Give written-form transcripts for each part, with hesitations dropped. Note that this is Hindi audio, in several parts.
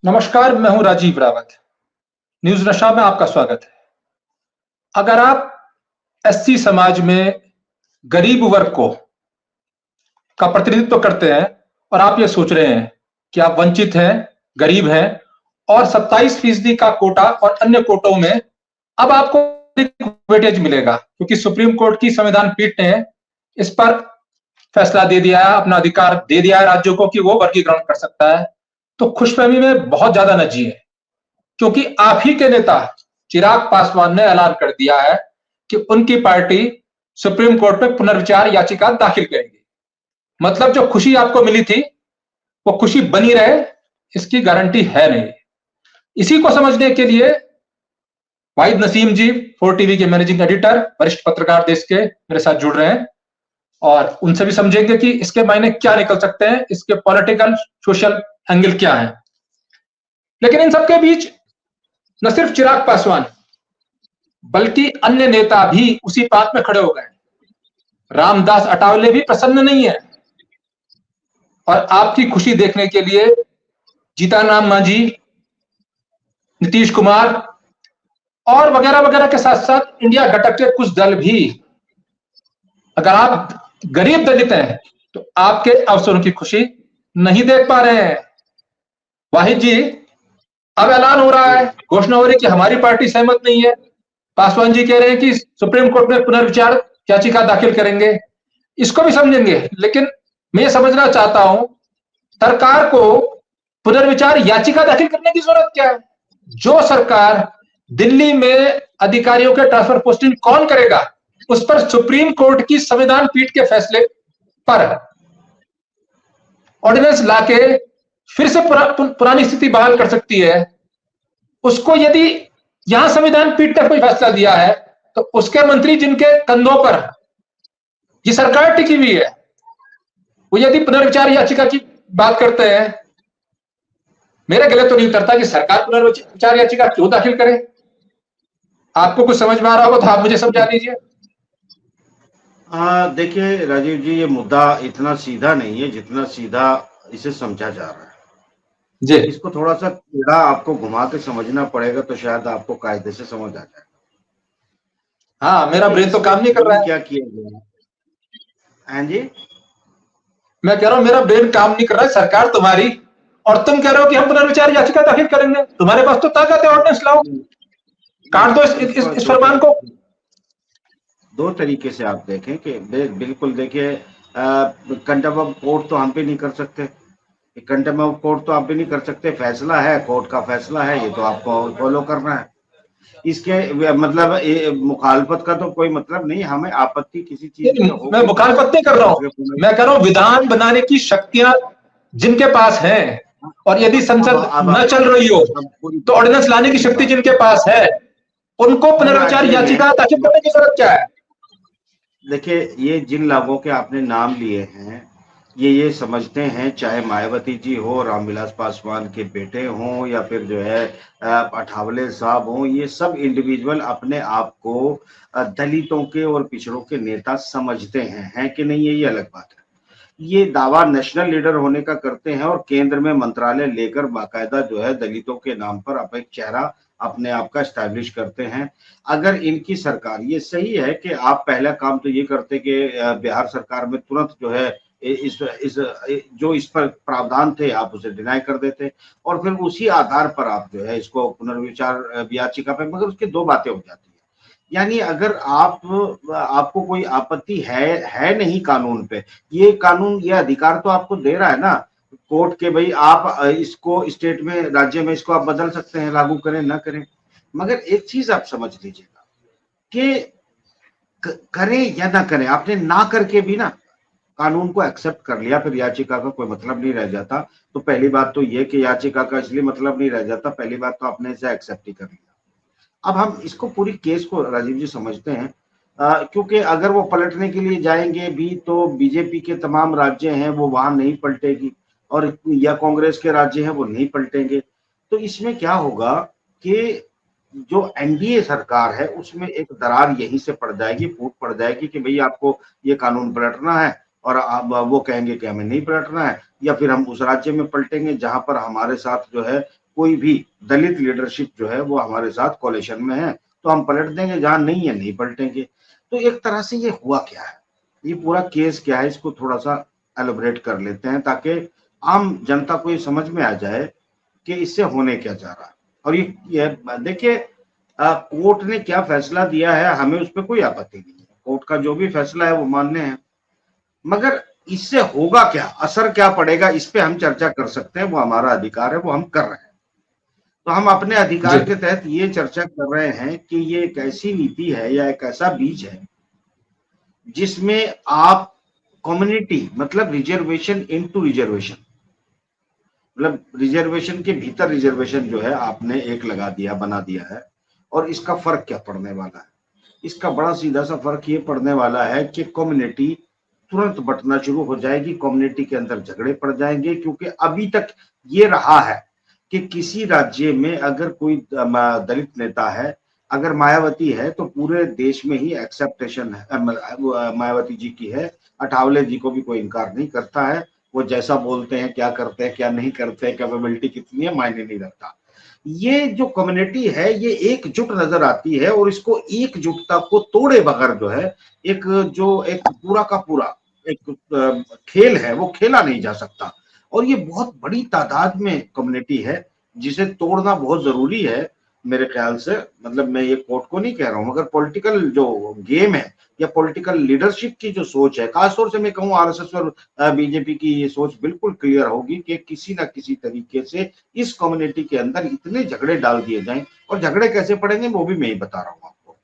नमस्कार, मैं हूं राजीव रावत। न्यूज नशा में आपका स्वागत है। अगर आप एससी समाज में गरीब वर्ग को का प्रतिनिधित्व करते हैं और आप ये सोच रहे हैं कि आप वंचित हैं, गरीब हैं और 27% का कोटा और अन्य कोटों में अब आपको वेटेज मिलेगा क्योंकि सुप्रीम कोर्ट की संविधान पीठ ने इस पर फैसला दे दिया है, अपना अधिकार दे दिया है राज्यों को कि वो वर्गीकरण कर सकता है, तो खुशफहमी में बहुत ज्यादा नजी है क्योंकि आप ही के नेता चिराग पासवान ने ऐलान कर दिया है कि उनकी पार्टी सुप्रीम कोर्ट में पुनर्विचार याचिका दाखिल करेगी। मतलब जो खुशी आपको मिली थी वो खुशी बनी रहे इसकी गारंटी है नहीं। इसी को समझने के लिए वाहिद नसीम जी 4TV के मैनेजिंग एडिटर, वरिष्ठ पत्रकार देश के, मेरे साथ जुड़ रहे हैं और उनसे भी समझेंगे कि इसके मायने क्या निकल सकते हैं, इसके पॉलिटिकल सोशल एंगल क्या है। लेकिन इन सबके बीच न सिर्फ चिराग पासवान बल्कि अन्य नेता भी उसी बात में खड़े हो गए। रामदास अठावले भी प्रसन्न नहीं है और आपकी खुशी देखने के लिए जीतन राम मांझी, नीतीश कुमार और वगैरह वगैरह के साथ साथ इंडिया घटक के कुछ दल भी, अगर आप गरीब दलित हैं तो आपके अवसरों की खुशी नहीं देख पा रहे हैं। वाहिद जी, अब ऐलान हो रहा है, घोषणा हो रही है कि हमारी पार्टी सहमत नहीं है। पासवान जी कह रहे हैं कि सुप्रीम कोर्ट में पुनर्विचार याचिका दाखिल करेंगे, इसको भी समझेंगे। लेकिन मैं ये समझना चाहता हूं, सरकार को पुनर्विचार याचिका दाखिल करने की जरूरत क्या है? जो सरकार दिल्ली में अधिकारियों के ट्रांसफर पोस्टिंग कौन करेगा उस पर सुप्रीम कोर्ट की संविधान पीठ के फैसले पर ऑर्डिनेंस लाके फिर से पुरानी स्थिति बहाल कर सकती है। उसको यदि यहां संविधान पीठ ने कोई फैसला दिया है तो उसके मंत्री जिनके कंधों पर ये सरकार टिकी हुई है, वो यदि पुनर्विचार याचिका की बात करते हैं, मेरे गले तो नहीं उतरता कि सरकार पुनर्विचार याचिका क्यों दाखिल करे। आपको कुछ समझ में आ रहा होगा तो आप मुझे समझा दीजिए। देखिए राजीव जी, ये मुद्दा इतना सीधा नहीं है जितना सीधा इसे समझा जा रहा है जी। इसको थोड़ा सा टेढ़ा आपको घुमा के समझना पड़ेगा तो शायद आपको कायदे से समझ आ जाए। हाँ, मेरा ब्रेन तो काम नहीं कर रहा है। क्या किया गया? हाँ जी, मैं कह रहा हूं मेरा ब्रेन काम नहीं कर रहा है, सरकार तुम्हारी, और तुम कह रहे हो कि हम पुनर्विचार याचिका दाखिल करेंगे। तुम्हारे पास तो ताकत है, ऑर्डिनेंस लाओ, काट दो इस फरमान को। दो तरीके से आप देखें कि बिल्कुल देखिए, कंटेम्प्ट ऑफ कोर्ट तो हम भी नहीं कर सकते, कंटेम्प्ट ऑफ कोर्ट तो आप भी नहीं कर सकते। फैसला है, कोर्ट का फैसला है, ये तो आपको फॉलो करना है। इसके मतलब मुखालफत का तो कोई मतलब नहीं। हमें आपत्ति किसी चीज में हो, मैं मुखालफत नहीं कर रहा हूं, मैं कह रहा हूं विधान बनाने की शक्तियां जिनके पास है और यदि संसद न चल रही हो तो ऑर्डिनेंस लाने की शक्ति जिनके पास है उनको पुनर्विचार याचिका दाखिल करने की जरूरत क्या है? देखिए, ये जिन लोगों के आपने नाम लिए हैं ये समझते हैं, चाहे मायावती जी हो, रामविलास पासवान के बेटे हों या फिर जो है अठावले साहब हों, ये सब इंडिविजुअल अपने आप को दलितों के और पिछड़ों के नेता समझते हैं कि नहीं, ये अलग बात है। ये दावा नेशनल लीडर होने का करते हैं और केंद्र में मंत्रालय लेकर बाकायदा जो है दलितों के नाम पर अपना एक चेहरा अपने आप का स्टैब्लिश करते हैं। अगर इनकी सरकार, ये सही है कि आप पहला काम तो ये करते कि बिहार सरकार में तुरंत जो है इस जो इस पर प्रावधान थे आप उसे डिनाई कर देते और फिर उसी आधार पर आप जो है इसको पुनर्विचार याचिका पे, मगर उसकी दो बातें हो जाती है। यानी अगर आपको कोई आपत्ति है नहीं कानून पे, ये कानून ये अधिकार तो आपको दे रहा है ना कोर्ट के, भाई आप इसको स्टेट में, राज्य में इसको आप बदल सकते हैं, लागू करें ना करें। मगर एक चीज आप समझ लीजिएगा कि करें या ना करें, आपने ना करके भी ना कानून को एक्सेप्ट कर लिया, फिर याचिका का कोई मतलब नहीं रह जाता। तो पहली बात तो ये कि याचिका का इसलिए मतलब नहीं रह जाता, पहली बात तो आपने इसे एक्सेप्ट ही कर लिया। अब हम इसको पूरी केस को राजीव जी समझते हैं, क्योंकि अगर वो पलटने के लिए जाएंगे भी तो बीजेपी के तमाम राज्य हैं वो वहां नहीं पलटेगी और या कांग्रेस के राज्य हैं वो नहीं पलटेंगे। तो इसमें क्या होगा कि जो एनडीए सरकार है उसमें एक दरार यहीं से पड़ जाएगी, फूट पड़ जाएगी कि भाई आपको ये कानून पलटना है और अब वो कहेंगे कि हमें नहीं पलटना है, या फिर हम उस राज्य में पलटेंगे जहां पर हमारे साथ जो है कोई भी दलित लीडरशिप जो है वो हमारे साथ कोalition में है तो हम पलट देंगे, जहां नहीं है नहीं पलटेंगे। तो एक तरह से ये हुआ क्या है, ये पूरा केस क्या है, इसको थोड़ा सा एलोबरेट कर लेते हैं ताकि आम जनता को ये समझ में आ जाए कि इससे होने क्या जा रहा है। और ये देखिए कोर्ट ने क्या फैसला दिया है, हमें उस पर कोई आपत्ति नहीं है, कोर्ट का जो भी फैसला है वो मान्य है, मगर इससे होगा क्या, असर क्या पड़ेगा, इस पे हम चर्चा कर सकते हैं, वो हमारा अधिकार है, वो हम कर रहे हैं। तो हम अपने अधिकार के तहत ये चर्चा कर रहे हैं कि ये एक ऐसी नीति है या एक ऐसा बीज है जिसमें आप कम्युनिटी मतलब रिजर्वेशन इनटू रिजर्वेशन, मतलब रिजर्वेशन के भीतर रिजर्वेशन जो है आपने एक लगा दिया, बना दिया है। और इसका फर्क क्या पड़ने वाला है, इसका बड़ा सीधा सा फर्क ये पड़ने वाला है कि कम्युनिटी तुरंत बंटना शुरू हो जाएगी, कम्युनिटी के अंदर झगड़े पड़ जाएंगे। क्योंकि अभी तक ये रहा है कि किसी राज्य में अगर कोई दलित नेता है, अगर मायावती है तो पूरे देश में ही एक्सेप्टेशन है, मायावती जी की है, अठावले जी को भी कोई इनकार नहीं करता है, वो जैसा बोलते हैं, क्या करते हैं, क्या नहीं करते हैं, कैपेबिलिटी कितनी है, मायने नहीं रखता। ये जो कम्युनिटी है ये एकजुट नजर आती है और इसको एकजुटता को तोड़े बगैर जो है एक पूरा का पूरा एक खेल है वो खेला नहीं जा सकता। और ये बहुत बड़ी तादाद में कम्युनिटी है जिसे तोड़ना बहुत जरूरी है मेरे ख्याल से। मतलब मैं ये कोर्ट को नहीं कह रहा हूं, मगर पॉलिटिकल जो गेम है या पॉलिटिकल लीडरशिप की जो सोच है, खासतौर से मैं कहूँ आरएसएस और बीजेपी की ये सोच बिल्कुल क्लियर होगी कि किसी ना किसी तरीके से इस कम्युनिटी के अंदर इतने झगड़े डाल दिए जाएं। और झगड़े कैसे पड़ेंगे वो भी मैं ही बता रहा हूँ आपको।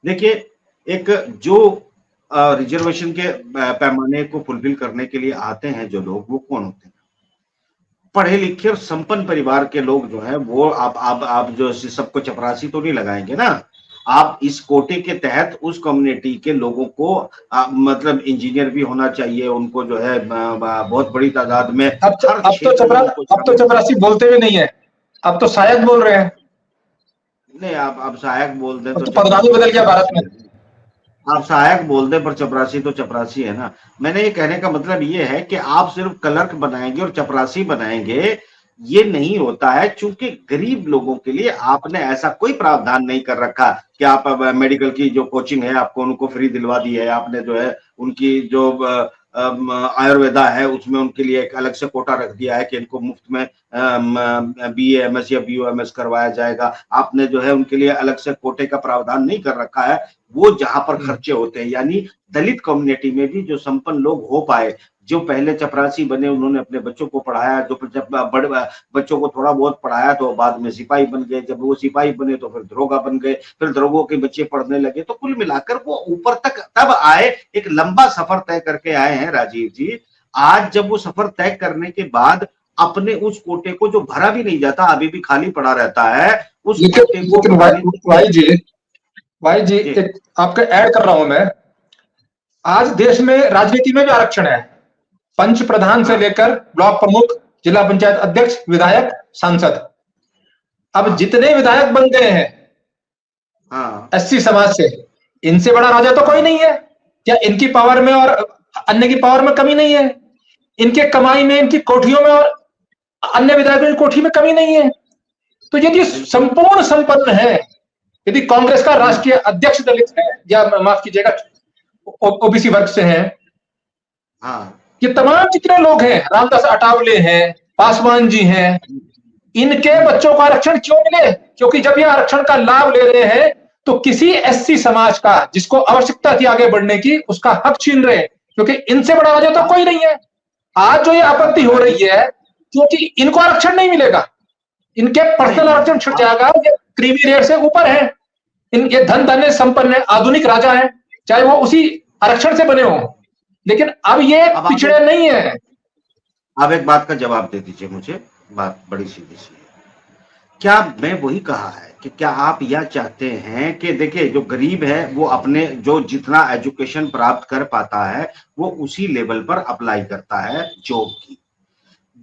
देखिए, एक जो रिजर्वेशन के पैमाने को फुलफिल करने के लिए आते हैं जो लोग, वो कौन होते हैं? पढ़े लिखे और संपन्न परिवार के लोग जो है वो आप जो सबको चपरासी तो नहीं लगाएंगे ना। आप इस कोटे के तहत उस कम्युनिटी के लोगों को मतलब इंजीनियर भी होना चाहिए, उनको जो है बहुत बड़ी तादाद में अब तो चपरासी बोलते भी नहीं है, अब तो सहायक बोल रहे हैं। नहीं, आप सहायक बोल दें तो पदनामी बदल गया भारत में। आप सहायक बोल दें पर चपरासी तो चपरासी है ना। मैंने ये कहने का मतलब ये है कि आप सिर्फ क्लर्क बनाएंगे और चपरासी बनाएंगे ये नहीं होता है, क्योंकि गरीब लोगों के लिए आपने ऐसा कोई प्रावधान नहीं कर रखा कि आप मेडिकल की जो कोचिंग है आपको उनको फ्री दिलवा दी है, आपने जो है उनकी जो आयुर्वेदा है उसमें उनके लिए एक अलग से कोटा रख दिया है कि इनको मुफ्त में बीए एमएस या बीओएमएस करवाया जाएगा। आपने जो है उनके लिए अलग से कोटे का प्रावधान नहीं कर रखा है। वो जहां पर खर्चे होते हैं, यानी दलित कम्युनिटी में भी जो संपन्न लोग हो पाए, जो पहले चपरासी बने उन्होंने अपने बच्चों को पढ़ाया, जो जब बड़े बच्चों को थोड़ा बहुत पढ़ाया तो बाद में सिपाही बन गए, जब वो सिपाही बने तो फिर दरोगा बन गए, फिर दरोगों के बच्चे पढ़ने लगे। तो कुल मिलाकर वो ऊपर तक तब आए, एक लंबा सफर तय करके आए हैं राजीव जी। आज जब वो सफर तय करने के बाद अपने उस कोटे को जो भरा भी नहीं जाता, अभी भी खाली पड़ा रहता है, उस कोटे को भाई जी एक आपका ऐड कर रहा हूं मैं। आज देश में राजनीति में भी आरक्षण है, पंच प्रधान से लेकर ब्लॉक प्रमुख, जिला पंचायत अध्यक्ष, विधायक, सांसद। अब जितने विधायक बन गए हैं एससी समाज से, इनसे बड़ा राजा तो कोई नहीं है। क्या इनकी पावर में और अन्य की पावर में कमी नहीं है? इनके कमाई में, इनकी कोठियों में और अन्य विधायकों की कोठी में कमी नहीं है? तो यदि संपूर्ण संपन्न है, यदि कांग्रेस का राष्ट्रीय अध्यक्ष दलित है या माफ कीजिएगा ओबीसी वर्ग से है, ये तमाम जितने लोग हैं, रामदास अठावले हैं, पासवान जी हैं, इनके बच्चों को आरक्षण क्यों मिले? क्योंकि जब ये आरक्षण का लाभ ले रहे हैं तो किसी एससी समाज का जिसको आवश्यकता थी आगे बढ़ने की, उसका हक छीन रहे हैं, क्योंकि इनसे बड़ा राजा तो कोई नहीं है। आज जो ये आपत्ति हो रही है क्योंकि इनको आरक्षण नहीं मिलेगा, इनके पर्सनल आरक्षण छुट जाएगा, ये क्रीमी रेट से ऊपर है, ये धन धन्य संपन्न है, आधुनिक राजा है, चाहे वो उसी आरक्षण से बने हो, लेकिन अब ये पिछड़े नहीं है। आप एक बात का जवाब दे दीजिए मुझे, बात बड़ी सीधी सी है। क्या मैं वही कहा है कि क्या आप यह चाहते हैं कि देखिए जो गरीब है वो अपने जो जितना एजुकेशन प्राप्त कर पाता है वो उसी लेवल पर अप्लाई करता है जॉब की।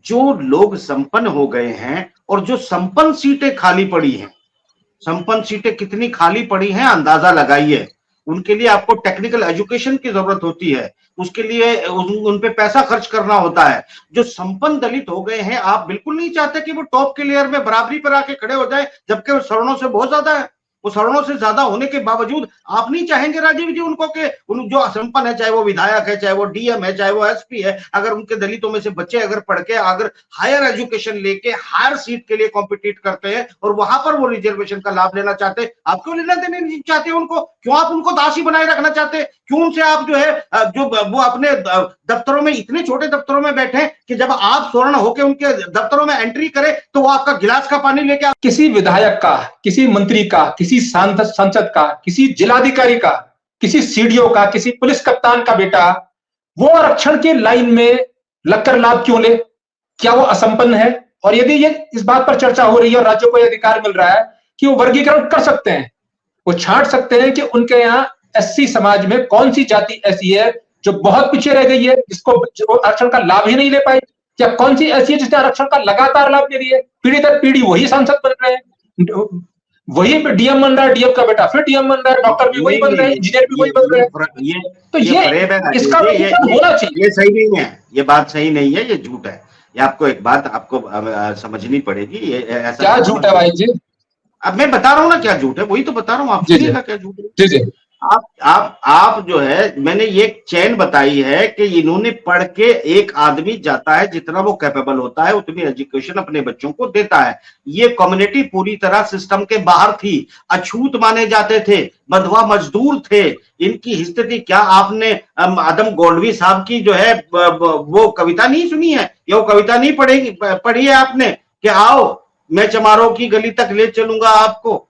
जो लोग संपन्न हो गए हैं और जो संपन्न सीटें खाली पड़ी हैं, संपन्न सीटें कितनी खाली पड़ी हैं अंदाजा लगाइए। उनके लिए आपको टेक्निकल एजुकेशन की जरूरत होती है, उसके लिए उन पे पैसा खर्च करना होता है। जो संपन्न दलित हो गए हैं, आप बिल्कुल नहीं चाहते कि वो टॉप के लेयर में बराबरी पर आके खड़े हो जाए, जबकि वो सवर्णों से बहुत ज्यादा है। वो सवर्णों से ज्यादा होने के बावजूद आप नहीं चाहेंगे राजीव जी उनको कि उन जो असंपन्न है, चाहे वो विधायक है, चाहे वो डीएम है, चाहे वो एसपी है, अगर उनके दलितों में से बच्चे अगर पढ़ के अगर हायर एजुकेशन लेके हायर सीट के लिए कॉम्पिटिट करते हैं और वहां पर वो रिजर्वेशन का लाभ लेना चाहते हैं, आप क्यों लेना देने नहीं चाहते उनको? क्यों आप उनको दासी बनाए रखना चाहते हैं? क्यों उनसे आप जो है जो वो अपने दफ्तरों में, इतने छोटे दफ्तरों में बैठे हैं कि जब आप स्वर्ण होके उनके दफ्तरों में एंट्री करें तो वो आपका गिलास का पानी लेके किसी विधायक का, किसी मंत्री का, किसी सांसद का, किसी जिलाधिकारी का, किसी सीडीओ का, किसी पुलिस कप्तान का बेटा वो आरक्षण की लाइन में लगकर लाभ क्यों ले? क्या वो असंपन्न है? और यदि ये इस बात पर चर्चा हो रही है और राज्यों को यह अधिकार मिल रहा है कि वो वर्गीकरण कर सकते हैं, वो छांट सकते हैं कि उनके यहाँ एससी समाज में कौन सी जाति ऐसी है जो बहुत पीछे रह गई है, जिसको आरक्षण का लाभ ही नहीं ले पाई, या कौन सी ऐसी है जिसने आरक्षण का लगातार लाभ ले लिया है? पीढ़ी दर पीढ़ी वही सांसद बन रहे हैं, वही डीएम बन रहा है, डीएम का बेटा फिर डीएम बन रहा है, डॉक्टर भी वही बन रहे हैं, इंजीनियर भी वही बन रहे हैं। तो ये इसका होना चाहिए। ये सही नहीं है, ये बात सही नहीं है, ये झूठ है। ये आपको एक बात आपको समझनी पड़ेगी। ये ऐसा क्या झूठ है भाई जी? अब मैं बता रहा हूँ ना क्या झूठ है, वही तो बता रहा हूँ, आप सुनिएगा क्या झूठ है। जी जी। आप जो है, मैंने ये चेन बताई है कि इन्होंने पढ़ के एक आदमी जाता है, जितना वो कैपेबल होता है उतनी एजुकेशन अपने बच्चों को देता है। ये कम्युनिटी पूरी तरह सिस्टम के बाहर थी, अछूत माने जाते थे, बंधुआ मजदूर थे। इनकी स्थिति क्या आपने आदम गोल्डवी साहब की जो है वो कविता नहीं सुनी है, या वो कविता नहीं पढ़ी है आपने कि आओ मैं चमारों की गली तक ले चलूंगा आपको।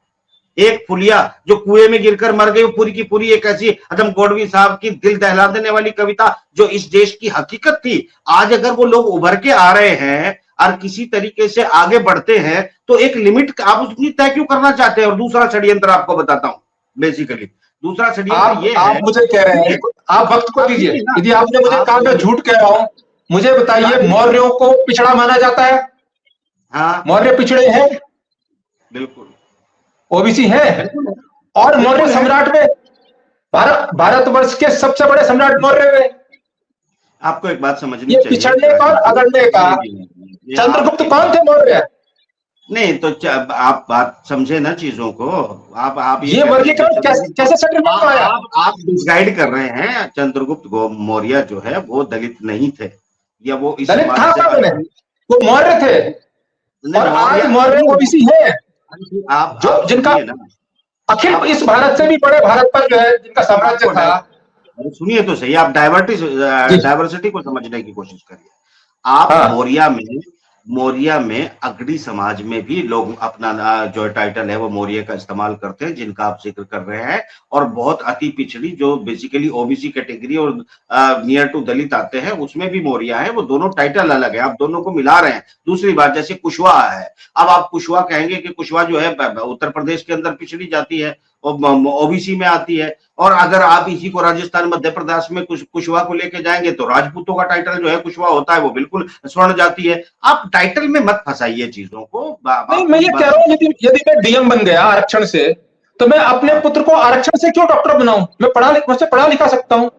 एक फुलिया जो कुएं में गिरकर मर गई, पूरी की पूरी एक ऐसी आदम गोल्डवी साहब की दिल दहला देने वाली कविता जो इस देश की हकीकत थी। आज अगर वो लोग उभर के आ रहे हैं और किसी तरीके से आगे बढ़ते हैं तो एक लिमिट आप उसकी तय क्यों करना चाहते हैं? और दूसरा षड्यंत्र आपको बताता हूं, बेसिकली दूसरा षड्यंत्र ये है। आप मुझे कह रहे हैं, आप वक्त को दीजिए, यदि आपने मुझे कहा मैं झूठ कह रहा हूं, मुझे बताइए मौर्यों को पिछड़ा माना जाता है? हाँ, मौर्य पिछड़े हैं? बिल्कुल ओबीसी है। और मौर्य सम्राट में भारतवर्ष के सबसे बड़े सम्राट मौर्य हुए। आपको एक बात समझनी ये चाहिए, पिछड़ने का और अगड़ने का चंद्रगुप्त कौन थे मौर्य? नहीं तो आप बात समझे ना चीजों को। आप ये वर्गीकरण कैसे सेटलमेंट में आया? आप डिसगाइड कर रहे हैं। चंद्रगुप्त मौर्य जो है वो दलित नहीं थे, या वो इस दलित था, वो मौर्य थे। और आज मौर्य ओबीसी है, आप जो जिनका अखिल इस भारत से भी बड़े भारत पर जो है जिनका साम्राज्य था। सुनिए तो सही, आप डाइवर्सिटी को समझने की कोशिश करिए। आप मौर्य में अगड़ी समाज में भी लोग अपना जो टाइटल है वो मौर्य का इस्तेमाल करते हैं, जिनका आप जिक्र कर रहे हैं। और बहुत अति पिछड़ी जो बेसिकली ओबीसी कैटेगरी और नियर टू दलित आते हैं उसमें भी मौर्य है। वो दोनों टाइटल अलग है, आप दोनों को मिला रहे हैं। दूसरी बात, जैसे कुशवाहा है, अब आप कुशवाहा कहेंगे कि कुशवाहा जो है उत्तर प्रदेश के अंदर पिछड़ी जाती है, ओबीसी में आती है। और अगर आप इसी को राजस्थान मध्य प्रदेश में कुशवाहा को लेके जाएंगे तो राजपूतों का टाइटल जो है कुशवाहा होता है, वो बिल्कुल स्वर्ण जाति है। आप टाइटल में मत फंसाइए चीजों को। नहीं, मैं ये कह रहा हूँ यदि मैं डीएम बन गया आरक्षण से, तो मैं अपने पुत्र को आरक्षण से क्यों डॉक्टर बनाऊं? मैं मुझसे पढ़ा लिखा सकता हूँ,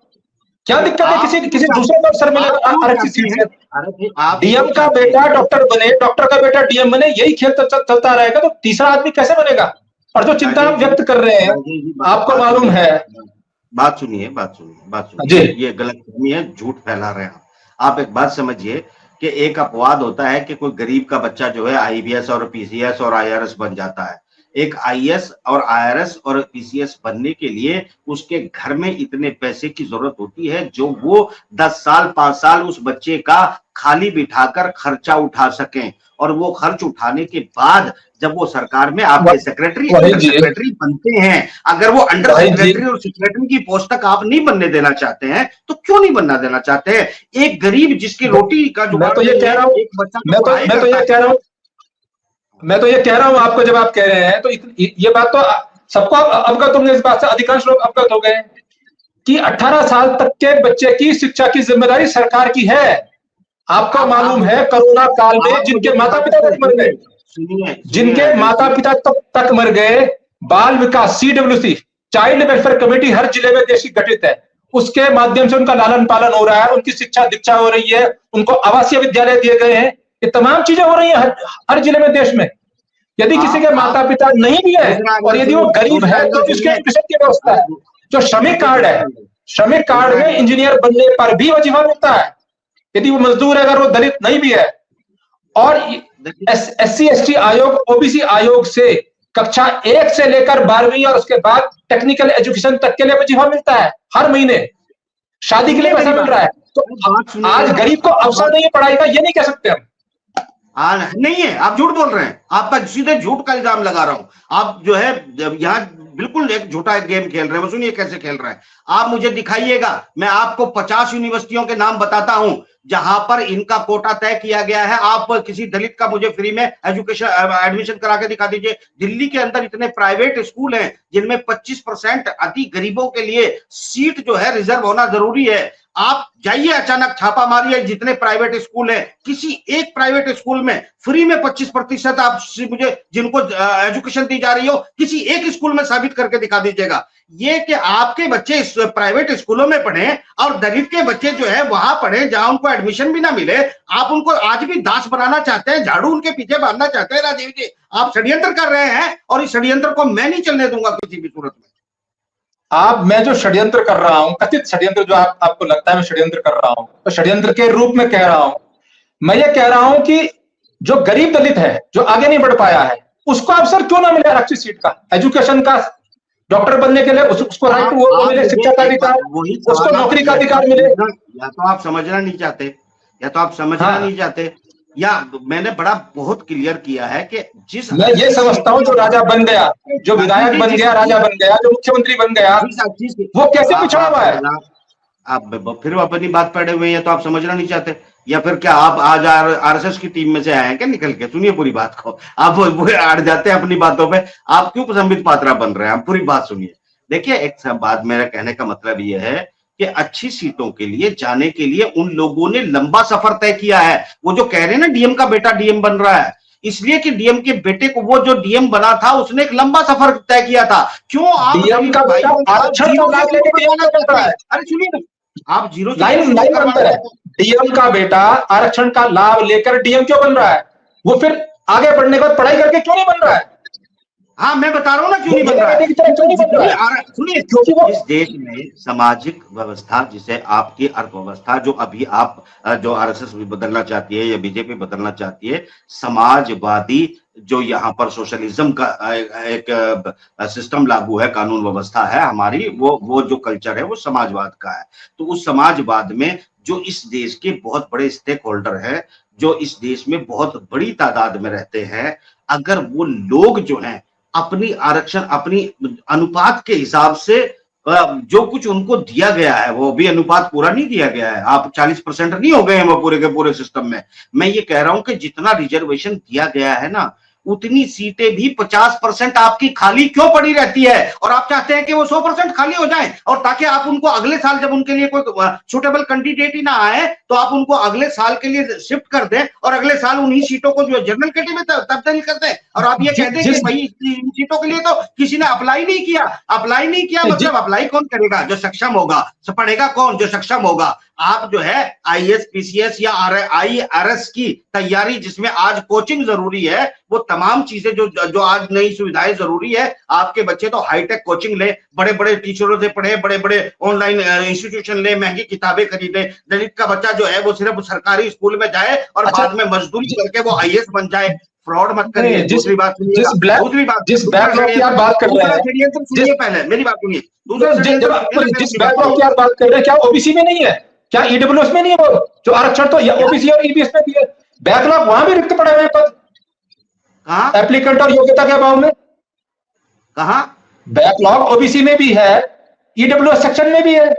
क्या दिक्कत है? किसी दूसरे को अवसर मिलेगा आरक्षित सीट से। डीएम का बेटा डॉक्टर बने, डॉक्टर का बेटा डीएम बने, यही खेल चलता रहेगा तो तीसरा आदमी कैसे बनेगा? और जो चिंता व्यक्त कर रहे हैं, आपको मालूम है, बात सुनिए, ये गलतफहमी है, झूठ फैला रहे हैं आप। एक बात समझिए कि एक अपवाद होता है कि कोई गरीब का बच्चा जो है आईबीएस और पीसीएस और आईआरएस बन जाता है। एक आईएएस और आईआरएस और पीसीएस बनने के लिए उसके घर में इतने पैसे की जरूरत होती है जो वो 10 साल 5 साल उस बच्चे का खाली बिठाकर खर्चा उठा सकें। और वो खर्च उठाने के बाद जब वो सरकार में आपके सेक्रेटरी बनते हैं, अगर वो अंडर सेक्रेटरी और सेक्रेटरी की पोस्ट तक आप नहीं बनने देना चाहते हैं तो क्यों नहीं बनना देना चाहते हैं? एक गरीब जिसकी रोटी का जो, मैं तो ये कह रहा हूं आपको, जब आप कह रहे हैं तो ये बात तो सबको अवगत होंगे, इस बात से अधिकांश लोग अवगत हो गए कि 18 साल तक के बच्चे की शिक्षा की जिम्मेदारी सरकार की है। आपको मालूम है कोरोना काल में जिनके माता पिता तक मर गए, तक मर गए, बाल विकास CWC चाइल्ड वेलफेयर कमेटी हर जिले में देश की गठित है, उसके माध्यम से उनका लालन पालन हो रहा है, उनकी शिक्षा दीक्षा हो रही है, उनको आवासीय विद्यालय दिए गए हैं, ये तमाम चीजें हो रही है हर जिले में देश में। यदि किसी के माता पिता नहीं भी है और यदि वो गरीब है तो उसके एजुकेशन की व्यवस्था है। जो श्रमिक कार्ड है, श्रमिक कार्ड में इंजीनियर बनने पर भी वजीफा मिलता है यदि वो मजदूर है, अगर वो दलित नहीं भी है। और SC ST आयोग, OBC आयोग से कक्षा 1 से लेकर 12वीं और उसके बाद टेक्निकल एजुकेशन तक के लिए वजीफा मिलता है हर महीने। शादी के लिए पैसा मिल रहा है। तो आज गरीब को अवसर नहीं है पढ़ाई का, ये नहीं कह सकते हम। नहीं है, आप झूठ बोल रहे हैं। आपका सीधे झूठ का इल्जाम लगा रहा हूं। आप जो है यहाँ बिल्कुल एक झूठा गेम खेल रहे हैं। सुनिए कैसे खेल रहे हैं। आप मुझे दिखाइएगा, मैं आपको 50 यूनिवर्सिटियों के नाम बताता हूं जहां पर इनका कोटा तय किया गया है। आप किसी दलित का मुझे फ्री में एजुकेशन एडमिशन करा के दिखा दीजिए। दिल्ली के अंदर इतने प्राइवेट स्कूल हैं जिनमें 25% अति गरीबों के लिए सीट जो है रिजर्व होना जरूरी है। आप जाइए, अचानक छापा मारिए, जितने प्राइवेट स्कूल है, किसी एक प्राइवेट स्कूल में फ्री में 25% आप मुझे जिनको एजुकेशन दी जा रही हो, किसी एक स्कूल में साबित करके दिखा दीजिएगा। ये कि आपके बच्चे इस प्राइवेट स्कूलों में पढ़े और दलित के बच्चे जो है वहां पढ़े जहां उनको एडमिशन भी ना मिले, आप उनको आज भी दास बनाना चाहते हैं, झाड़ू उनके पीछे बांधना चाहते हैं। राजीव जी, आप षड्यंत्र कर रहे हैं और इस षड्यंत्र को मैं नहीं चलने दूंगा किसी भी सूरत में। मैं जो षड्यंत्र कर रहा हूं, कथित षड्यंत्र जो आपको लगता है मैं षड्यंत्र कर रहा हूं, तो षड्यंत्र के रूप में कह रहा हूं। मैं ये कह रहा हूं कि जो गरीब दलित है, जो आगे नहीं बढ़ पाया है, उसको अवसर क्यों ना मिले आरक्षित सीट का, एजुकेशन का, डॉक्टर बनने के लिए उसको राइट वो मिले, शिक्षा का अधिकार, उसको नौकरी का अधिकार मिले। या तो आप समझना नहीं चाहते, या तो आप समझना नहीं चाहते, या मैंने बड़ा बहुत क्लियर किया है कि जिस मैं ये समझता हूं जो राजा बन गया, जो विधायक बन गया, राजा बन गया, जो मुख्यमंत्री बन गया, वो कैसे पिछड़ा हुआ है। आप फिर अपनी बात पढ़े हुए हैं तो आप समझना नहीं चाहते, या फिर क्या आप आज RSS की टीम में से आए हैं क्या निकल के? सुनिए पूरी बात को, आप अड़ जाते हैं अपनी बातों पे। आप क्यों संबित पात्रा बन रहे हैं? आप पूरी बात सुनिए। देखिए, एक बात मेरा कहने का मतलब ये है कि अच्छी सीटों के लिए जाने के लिए उन लोगों ने लंबा सफर तय किया है। वो जो कह रहे हैं ना डीएम का बेटा डीएम बन रहा है, इसलिए कि डीएम के बेटे को, वो जो डीएम बना था उसने एक लंबा सफर तय किया था। क्यों आप डीएम का बेटा आरक्षण का लाभ लेके डीएम बन रहा है? अरे सुनिए, आप जीरो लाइन अंतर है। डीएम का बेटा आरक्षण का लाभ लेकर डीएम क्यों बन रहा है? वो फिर आगे बढ़ने के बाद पढ़ाई करके क्यों नहीं बन रहा है? हाँ, मैं बता रहा हूं ना क्यों नहीं बन रहा है। सुनिए, इस देश में सामाजिक व्यवस्था, जिसे आपकी अर्थव्यवस्था, जो अभी आप जो RSS भी बदलना चाहती है या बीजेपी बदलना चाहती है, समाजवादी जो यहाँ पर सोशलिज्म का एक सिस्टम लागू है, कानून व्यवस्था है हमारी, वो जो कल्चर है वो समाजवाद का है। तो उस समाजवाद में जो इस देश के बहुत बड़े स्टेक होल्डर है, जो इस देश में बहुत बड़ी तादाद में रहते हैं, अगर वो लोग जो हैं अपनी आरक्षण, अपनी अनुपात के हिसाब से जो कुछ उनको दिया गया है, वो भी अनुपात पूरा नहीं दिया गया है। आप 40% नहीं हो गए हैं वो पूरे के पूरे सिस्टम में। मैं ये कह रहा हूं कि जितना रिजर्वेशन दिया गया है ना, उतनी सीटें भी 50% आपकी खाली क्यों पड़ी रहती है? और आप चाहते हैं कि वो 100% खाली हो जाए, और ताकि आप उनको अगले साल जब उनके लिए कोई सुटेबल कैंडिडेट ही ना आए तो आप उनको अगले साल के लिए शिफ्ट कर दें और अगले साल उन्हीं सीटों को जो जनरल कैटेगरी में तब्दील कर दें। और आप ये कहते हैं कि भाई इन सीटों के लिए तो किसी ने अप्लाई नहीं किया। अप्लाई नहीं किया मतलब अप्लाई कौन करेगा? जो सक्षम होगा। पढ़ेगा कौन? जो सक्षम होगा। आप जो है IAS PCS या IRS की तैयारी, जिसमें आज कोचिंग जरूरी है, वो तमाम चीजें जो आज नई सुविधाएं जरूरी है, आपके बच्चे तो हाईटेक कोचिंग ले, बड़े बड़े टीचरों से पढ़े, बड़े बड़े ऑनलाइन इंस्टीट्यूशन ले, महंगी किताबें खरीदे। दलित का बच्चा जो है वो सिर्फ सरकारी स्कूल में जाए और बाद में मजदूरी करके वो IAS बन जाए। फ्रॉड मत करिए। दूसरी बात सुनिए, दूसरी बात, जिस बैकलॉग की आप बात कर रहे हैं, सुनिए पहले मेरी बात सुनिए। जिस बैकलॉग की आप बात कर रहे हैं, क्या OBC में नहीं है? क्या EWS में नहीं है? वो जो आरक्षण तो OBC और EBS में भी है। बैकलॉग वहां भी रिक्त पड़े हुए हैं पद। कहाँ? एप्लीकेंट और योग्यता के अभाव में। कहाँ? बैकलॉग OBC में भी है, EWS सेक्शन में भी है।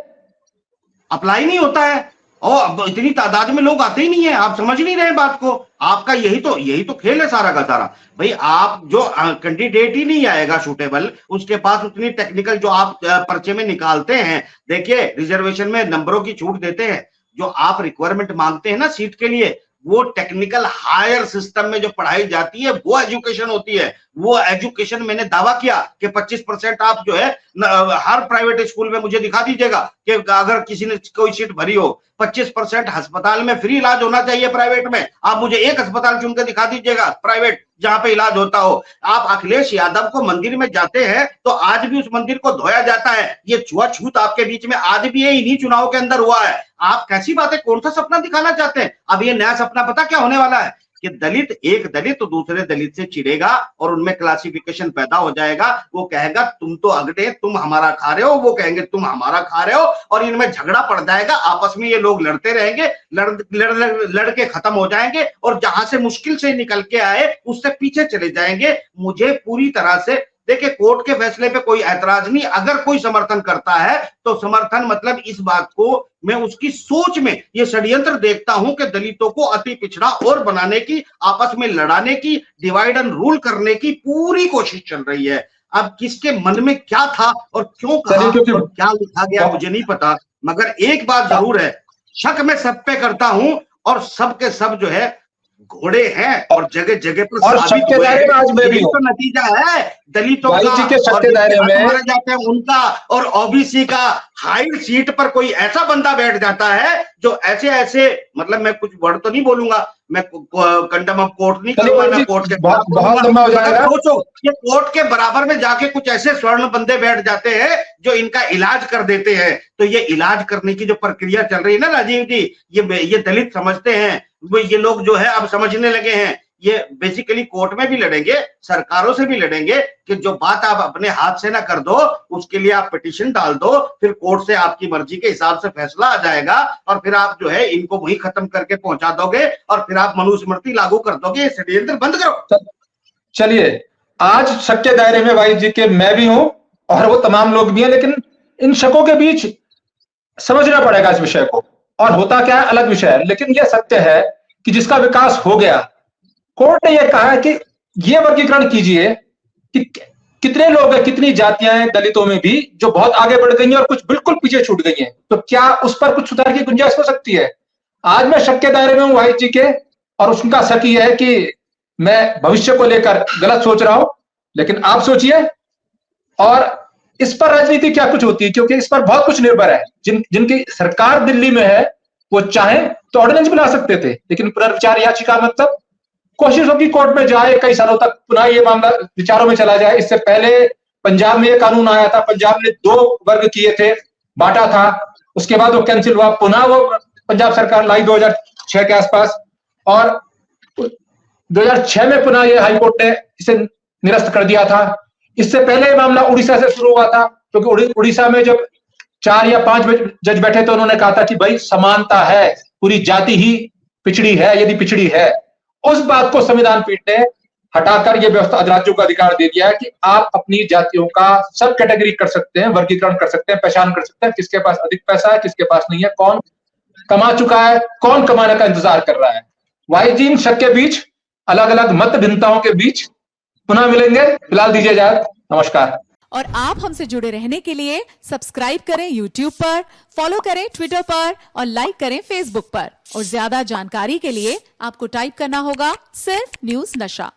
अप्लाई नहीं होता है और इतनी तादाद में लोग आते ही नहीं है। आप समझ नहीं रहे बात को। आपका यही तो खेल है सारा का सारा। भाई, आप जो कैंडिडेट ही नहीं आएगा सूटेबल, उसके पास उतनी टेक्निकल जो आप पर्चे में निकालते हैं। देखिए, रिजर्वेशन में नंबरों की छूट देते हैं। जो आप रिक्वायरमेंट मांगते हैं ना सीट के लिए, वो टेक्निकल हायर सिस्टम में जो पढ़ाई जाती है वो एजुकेशन होती है। वो एजुकेशन मैंने दावा किया कि 25% आप जो है हर प्राइवेट स्कूल में मुझे दिखा दीजिएगा कि अगर किसी ने कोई सीट भरी हो 25% अस्पताल में फ्री इलाज होना चाहिए प्राइवेट में। आप मुझे एक अस्पताल चुन के दिखा दीजिएगा प्राइवेट जहां पे इलाज होता हो। आप अखिलेश यादव को मंदिर में जाते हैं तो आज भी उस मंदिर को धोया जाता है। ये छुआछूत आपके बीच में आज भी है, इन्हीं चुनाव के अंदर हुआ है। आप कैसी बातें, कौन सा सपना दिखाना चाहते हैं? अब ये नया सपना पता क्या होने वाला है कि एक दलित तो दूसरे दलित से चिढ़ेगा और उनमें क्लासिफिकेशन पैदा हो जाएगा। वो कहेगा तुम तो अगड़े, तुम हमारा खा रहे हो, वो कहेंगे तुम हमारा खा रहे हो, और इनमें झगड़ा पड़ जाएगा। आपस में ये लोग लड़ते रहेंगे, लड़ के खत्म हो जाएंगे और जहां से मुश्किल से निकल के आए उससे पीछे चले जाएंगे। मुझे पूरी तरह से देखिए, कोर्ट के फैसले पे कोई ऐतराज नहीं। अगर कोई समर्थन करता है तो समर्थन मतलब इस बात को मैं उसकी सोच में ये षड्यंत्र देखता हूं कि दलितों को अति पिछड़ा और बनाने की, आपस में लड़ाने की, डिवाइड एंड रूल करने की पूरी कोशिश चल रही है। अब किसके मन में क्या था और क्यों कहा और क्या लिखा गया मुझे नहीं पता, मगर एक बात जरूर है, शक मैं सब पे करता हूं और सब के सब जो है घोड़े हैं और जगह जगह पर और सबके दायरे में आज मैं भी हूं। तो नतीजा है दलितों का के सबके दायरे में मारे जाते हैं उनका, और ओबीसी का हाई सीट पर कोई ऐसा बंदा बैठ जाता है जो ऐसे मतलब मैं कुछ वर्ड तो नहीं बोलूंगा, मैं कंडम ऑफ कोर्ट नहीं करूंगा, मैं कोर्ट के बहुत लंबा हो जाएगा। सोचो ये कोर्ट के बराबर में जाके कुछ ऐसे स्वर्ण बंदे बैठ जाते हैं जो इनका इलाज कर देते हैं। तो ये इलाज करने की जो प्रक्रिया चल रही है ना राजीव जी, ये दलित समझते हैं, वो ये लोग जो है अब समझने लगे हैं। ये बेसिकली कोर्ट में भी लड़ेंगे, सरकारों से भी लड़ेंगे कि जो बात आप अपने हाथ से ना कर दो उसके लिए आप पिटीशन डाल दो, फिर कोर्ट से आपकी मर्जी के हिसाब से फैसला आ जाएगा और फिर आप जो है इनको वही खत्म करके पहुंचा दोगे और फिर आप मनुस्मृति लागू कर दोगे। ये षड्यंत्र बंद करो। चलिए, आज शक के दायरे में भाई जी के मैं भी हूं और वो तमाम लोग भी हैं, लेकिन इन शकों के बीच समझना पड़ेगा इस विषय को, और होता क्या है अलग विषय है। लेकिन यह सत्य है कि जिसका विकास हो गया, कोर्ट ने यह कहा है कि यह वर्गीकरण कीजिए कि कितने लोग हैं, कितनी जातियां हैं दलितों में भी जो बहुत आगे बढ़ गई हैं और कुछ बिल्कुल पीछे छूट गई हैं। तो क्या उस पर कुछ सुधार की गुंजाइश हो सकती है? आज मैं शक के दायरे में हूं वाहिद जी के, और उसका शक यह है कि मैं भविष्य को लेकर गलत सोच रहा हूं, लेकिन आप सोचिए। और इस पर राजनीति क्या कुछ होती है, क्योंकि इस पर बहुत कुछ निर्भर है। जिनकी सरकार दिल्ली में है वो चाहे तो ऑर्डिनेंस बना सकते थे, लेकिन पुनर्विचार याचिका मतलब कोशिश होगी कोर्ट में जाए, कई सालों तक पुनः ये मामला विचारों में चला जाए। इससे पहले पंजाब में ये कानून आया था, पंजाब ने 2 वर्ग किए थे, बांटा था, उसके बाद वो कैंसिल हुआ, पुनः वो पंजाब सरकार लाई 2006 के आसपास, और 2006 में पुनः ये हाईकोर्ट ने इसे निरस्त कर दिया था। इससे पहले मामला उड़ीसा से शुरू हुआ था, क्योंकि उड़ीसा में जब 4 या 5 जज बैठे तो उन्होंने कहा था कि भाई समानता है, पूरी जाति ही पिछड़ी है यदि पिछड़ी है। उस बात को संविधान पीठ ने हटाकर यह व्यवस्था राज्यों को अधिकार दे दिया है कि आप अपनी जातियों का सब कैटेगरी कर सकते हैं, वर्गीकरण कर सकते हैं, पहचान कर सकते हैं, किसके पास अधिक पैसा है, किसके पास नहीं है, कौन कमा चुका है, कौन कमाने का इंतजार कर रहा है। वाईजी, शक के बीच, अलग अलग मत भिन्नताओं के बीच पुनः मिलेंगे। फिलहाल दीजिए इजाजत, नमस्कार। और आप हमसे जुड़े रहने के लिए सब्सक्राइब करें YouTube पर, फॉलो करें Twitter पर और लाइक करें Facebook पर। और ज्यादा जानकारी के लिए आपको टाइप करना होगा सिर्फ न्यूज नशा।